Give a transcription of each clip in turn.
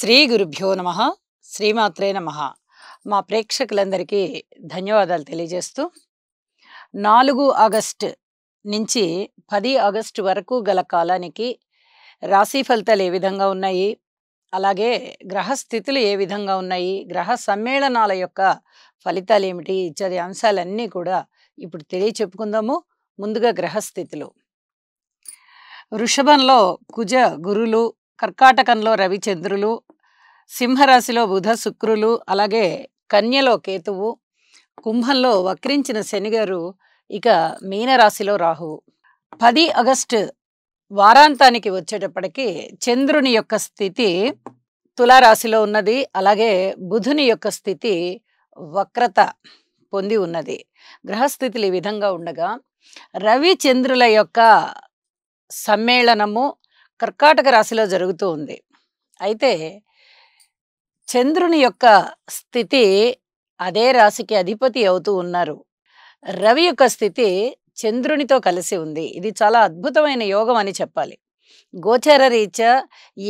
శ్రీ గురుభ్యో నమః. శ్రీమాత్రే నమః. మా ప్రేక్షకులందరికీ ధన్యవాదాలు తెలియజేస్తూ 4 ఆగస్టు నుంచి 10 ఆగస్టు వరకు గల కాలానికి రాశి ఫలితాలు ఏ విధంగా ఉన్నాయి, అలాగే గ్రహ స్థితులు ఏ విధంగా ఉన్నాయి, గ్రహ సమ్మేళనాల యొక్క ఫలితాలు ఏమిటి ఇత్యాది అంశాలన్నీ కూడా ఇప్పుడు చెప్పుకుందాము. ముందుగా గ్రహ స్థితులు. వృషభంలో కుజ గురులు, కర్కాటకంలో రవి చంద్రులు, సింహరాశిలో బుధ శుక్రులు, అలాగే కన్యలో కేతువు, కుంభంలో వక్రించిన శనిగారు, ఇక మీనరాశిలో రాహువు. 10 ఆగస్టు వారాంతానికి వచ్చేటప్పటికి చంద్రుని యొక్క స్థితి తులారాశిలో ఉన్నది. అలాగే బుధుని యొక్క స్థితి వక్రత పొంది ఉన్నది. గ్రహస్థితులు ఈ విధంగా ఉండగా రవి చంద్రుల యొక్క సమ్మేళనము కర్కాటక రాశిలో జరుగుతూ ఉంది. అయితే చంద్రుని యొక్క స్థితి అదే రాశికి అధిపతి అవుతూ ఉన్నారు. రవి యొక్క స్థితి చంద్రునితో కలిసి ఉంది. ఇది చాలా అద్భుతమైన యోగం అని చెప్పాలి. గోచర రీత్యా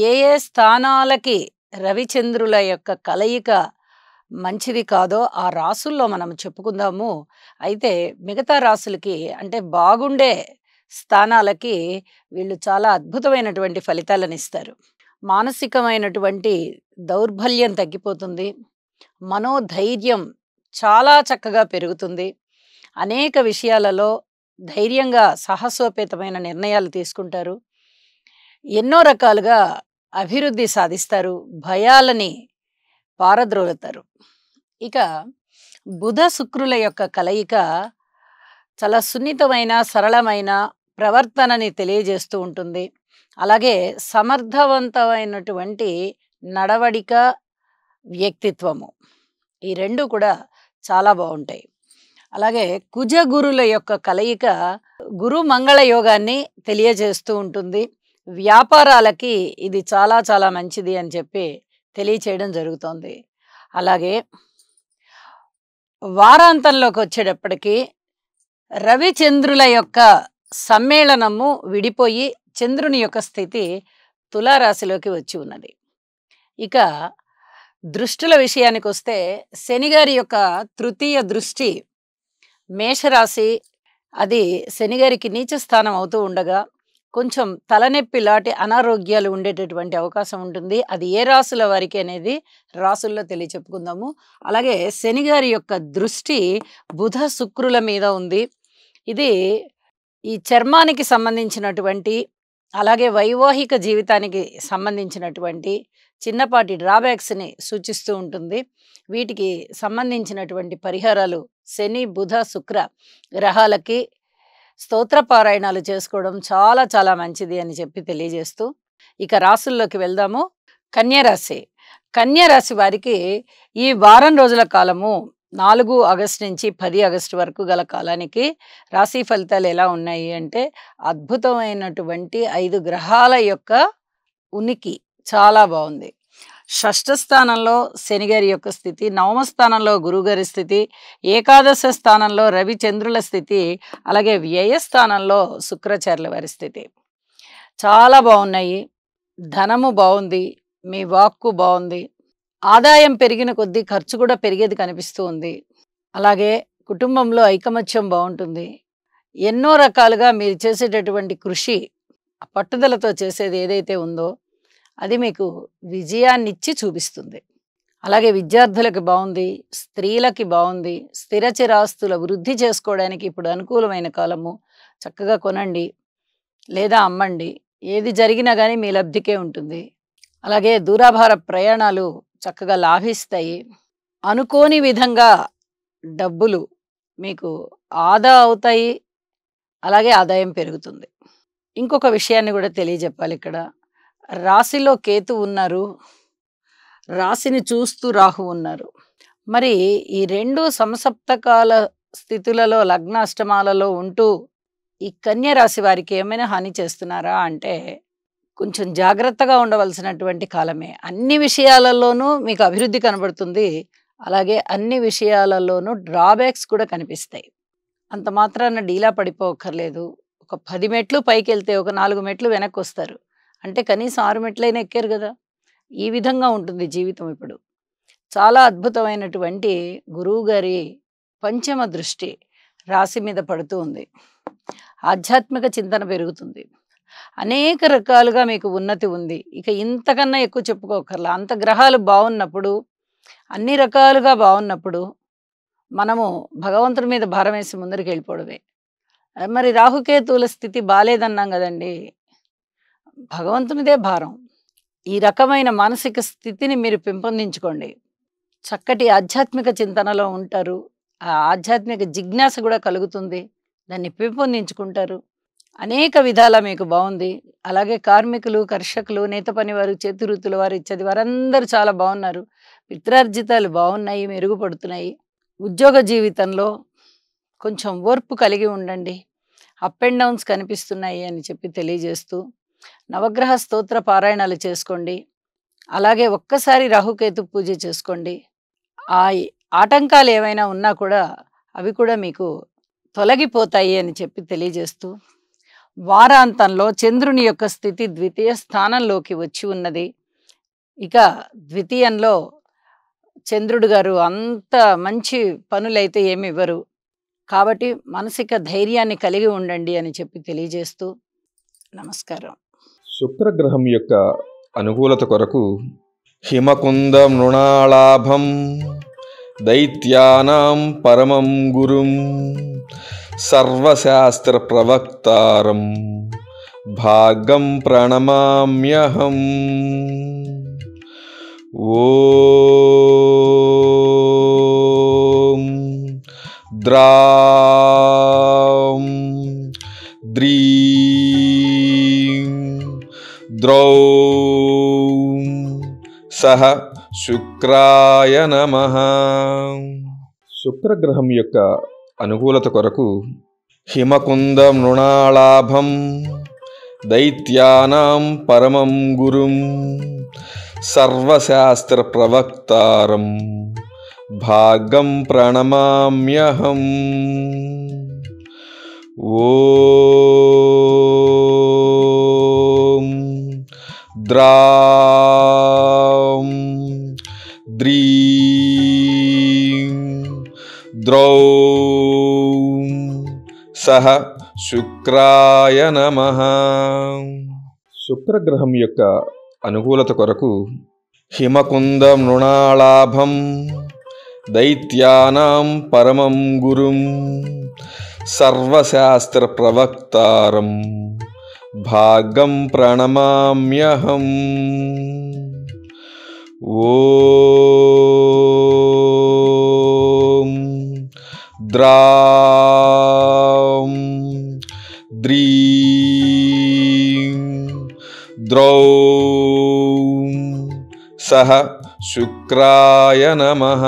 ఏ ఏ స్థానాలకి రవిచంద్రుల యొక్క కలయిక మంచిది కాదో ఆ రాసుల్లో మనం చెప్పుకుందాము. అయితే మిగతా రాసులకి అంటే బాగుండే స్థానాలకి వీళ్ళు చాలా అద్భుతమైనటువంటి ఫలితాలను ఇస్తారు. మానసికమైనటువంటి దౌర్బల్యం తగ్గిపోతుంది. మనోధైర్యం చాలా చక్కగా పెరుగుతుంది. అనేక విషయాలలో ధైర్యంగా సాహసోపేతమైన నిర్ణయాలు తీసుకుంటారు. ఎన్నో రకాలుగా అభివృద్ధి సాధిస్తారు. భయాలని పారద్రోలుతారు. ఇక బుధ శుక్రుల యొక్క కలయిక చాలా సున్నితమైన సరళమైన ప్రవర్తనని తెలియజేస్తూ ఉంటుంది. అలాగే సమర్థవంతమైనటువంటి నడవడిక, వ్యక్తిత్వము, ఈ రెండు కూడా చాలా బాగుంటాయి. అలాగే కుజ గురుల యొక్క కలయిక గురు మంగళ యోగాన్ని తెలియజేస్తూ ఉంటుంది. వ్యాపారాలకి ఇది చాలా చాలా మంచిది అని చెప్పి తెలియచేయడం జరుగుతోంది. అలాగే వారాంతంలోకి వచ్చేటప్పటికి రవిచంద్రుల యొక్క సమ్మేళనము విడిపోయి చంద్రుని యొక్క స్థితి తులారాశిలోకి వచ్చి ఉన్నది. ఇక దృష్టుల విషయానికి వస్తే శనిగారి యొక్క తృతీయ దృష్టి మేషరాశి, అది శనిగారికి నీచ స్థానం అవుతూ ఉండగా కొంచెం తలనొప్పి లాంటి అనారోగ్యాలు ఉండేటటువంటి అవకాశం ఉంటుంది. అది ఏ రాసుల వారికి అనేది రాసుల్లో తెలియచెప్పుకుందాము. అలాగే శనిగారి యొక్క దృష్టి బుధ శుక్రుల మీద ఉంది. ఇది ఈ చర్మానికి సంబంధించినటువంటి అలాగే వైవాహిక జీవితానికి సంబంధించినటువంటి చిన్నపాటి డ్రాబ్యాక్స్ని సూచిస్తూ ఉంటుంది. వీటికి సంబంధించినటువంటి పరిహారాలు శని బుధ శుక్ర గ్రహాలకి స్తోత్రపారాయణాలు చేసుకోవడం చాలా చాలా మంచిది అని చెప్పి తెలియజేస్తూ ఇక రాసుల్లోకి వెళ్దాము. కన్యరాశి. కన్యరాశి వారికి ఈ వారం రోజుల కాలము 4 ఆగస్టు నుంచి 10 ఆగస్టు వరకు గల కాలానికి రాశి ఫలితాలు ఎలా ఉన్నాయి అంటే అద్భుతమైనటువంటి 5 గ్రహాల యొక్క ఉనికి చాలా బాగుంది. షష్ఠ స్థానంలో శనిగారి యొక్క స్థితి, నవమ స్థానంలో గురుగారి స్థితి, ఏకాదశ స్థానంలో రవిచంద్రుల స్థితి, అలాగే వ్యయ స్థానంలో శుక్రాచార్యుల వారి స్థితి చాలా బాగున్నాయి. ధనము బాగుంది, మీ వాక్కు బాగుంది, ఆదాయం పెరిగిన కొద్దీ ఖర్చు కూడా పెరిగేది కనిపిస్తూ ఉంది. అలాగే కుటుంబంలో ఐకమత్యం బాగుంటుంది. ఎన్నో రకాలుగా మీరు చేసేటటువంటి కృషి, పట్టుదలతో చేసేది ఏదైతే ఉందో అది మీకు విజయాన్నిచ్చి చూపిస్తుంది. అలాగే విద్యార్థులకి బాగుంది, స్త్రీలకి బాగుంది. స్థిర చిరాస్తుల వృద్ధి చేసుకోవడానికి ఇప్పుడు అనుకూలమైన కాలము. చక్కగా కొనండి లేదా అమ్మండి, ఏది జరిగినా కానీ మీ లబ్ధికే ఉంటుంది. అలాగే దూరాభార ప్రయాణాలు చక్కగా లాభిస్తాయి. అనుకోని విధంగా డబ్బులు మీకు ఆదా అవుతాయి. అలాగే ఆదాయం పెరుగుతుంది. ఇంకొక విషయాన్ని కూడా తెలియజెప్పాలి. ఇక్కడ రాశిలో కేతు ఉన్నారు, రాశిని చూస్తూ రాహు ఉన్నారు. మరి ఈ 2 సమసప్తకాల స్థితులలో లగ్నాష్టమాలలో ఉంటూ ఈ కన్య రాశి వారికి ఏమైనా హాని చేస్తున్నారా అంటే కొంచెం జాగ్రత్తగా ఉండవలసినటువంటి కాలమే. అన్ని విషయాలలోనూ మీకు అభివృద్ధి కనబడుతుంది. అలాగే అన్ని విషయాలలోనూ డ్రాబ్యాక్స్ కూడా కనిపిస్తాయి. అంత మాత్రాన డీలా పడిపోక్కర్లేదు. ఒక 10 మెట్లు పైకి వెళ్తే ఒక 4 మెట్లు వెనక్కి వస్తారు. అంటే కనీసం 6 మెట్లైనా ఎక్కారు కదా. ఈ విధంగా ఉంటుంది జీవితం. ఇప్పుడు చాలా అద్భుతమైనటువంటి గురువుగారి పంచమ దృష్టి రాశి మీద పడుతూ ఉంది. ఆధ్యాత్మిక చింతన పెరుగుతుంది. అనేక రకాలుగా మీకు ఉన్నతి ఉంది. ఇక ఇంతకన్నా ఎక్కువ చెప్పుకోకర్లా. అంత గ్రహాలు బాగున్నప్పుడు, అన్ని రకాలుగా బాగున్నప్పుడు మనము భగవంతుడి మీద భారం వేసి ముందరికి వెళ్ళిపోవడమే. మరి రాహుకేతువుల స్థితి బాలేదన్నాం కదండి. భగవంతునిదే భారం. ఈ రకమైన మానసిక స్థితిని మీరు పెంపొందించుకోండి. చక్కటి ఆధ్యాత్మిక చింతనలో ఉంటారు. ఆ ఆధ్యాత్మిక జిజ్ఞాస కూడా కలుగుతుంది. దాన్ని పెంపొందించుకుంటారు. అనేక విధాలా మీకు బాగుంది. అలాగే కార్మికులు, కర్షకులు, నేత పనివారు, చేతి వృత్తుల వారు, ఇత్యాది వారందరూ చాలా బాగున్నారు. పిత్రార్జితాలు బాగున్నాయి, మెరుగుపడుతున్నాయి. ఉద్యోగ జీవితంలో కొంచెం ఓర్పు కలిగి ఉండండి. అప్ అండ్ డౌన్స్ కనిపిస్తున్నాయి అని చెప్పి తెలియజేస్తూ, నవగ్రహ స్తోత్ర పారాయణాలు చేసుకోండి. అలాగే ఒక్కసారి రాహుకేతు పూజ చేసుకోండి. ఆ ఆటంకాలు ఏమైనా ఉన్నా కూడా అవి కూడా మీకు తొలగిపోతాయి అని చెప్పి తెలియజేస్తూ, వారాంతంలో చంద్రుని యొక్క స్థితి ద్వితీయ స్థానంలోకి వచ్చి ఉన్నది. ఇక ద్వితీయంలో చంద్రుడు గారు అంత మంచి పనులైతే ఏమి ఇవ్వరు. కాబట్టి మానసిక ధైర్యాన్ని కలిగి ఉండండి అని చెప్పి తెలియజేస్తూ నమస్కారం. శుక్రగ్రహం యొక్క అనుకూలత కొరకు హిమకుంద మృణాళాభం దైత్యానాం పరమం గురుం సర్వశాస్త్ర ప్రవక్తారం భాగం ప్రణమామ్యహం. ఓం ద్రాం ద్రీం ద్రౌం సహ శుక్రాయ నమః. శుక్రగ్రహం యొక్క అనుకూలత కొరకు హిమకుంద మృణాళాభం దైత్యానాం పరమం గురుం సర్వశాస్త్ర ప్రవక్తారం భాగం ప్రణమామ్యహం. ఓం ద్రాం ద్రీం ద్రౌం సహ శుక్రాయ నమః. శుక్రగ్రహం యొక్క అనుకూలత కొరకు హిమకుంద మృణాళాభం దైత్యానాం పరమం గురుం సర్వశాస్త్ర ప్రవక్తారం భాగం ప్రణమామ్యహం. ఓం ద్రాం ద్రీం ద్రౌం సహ శుక్రాయ నమః.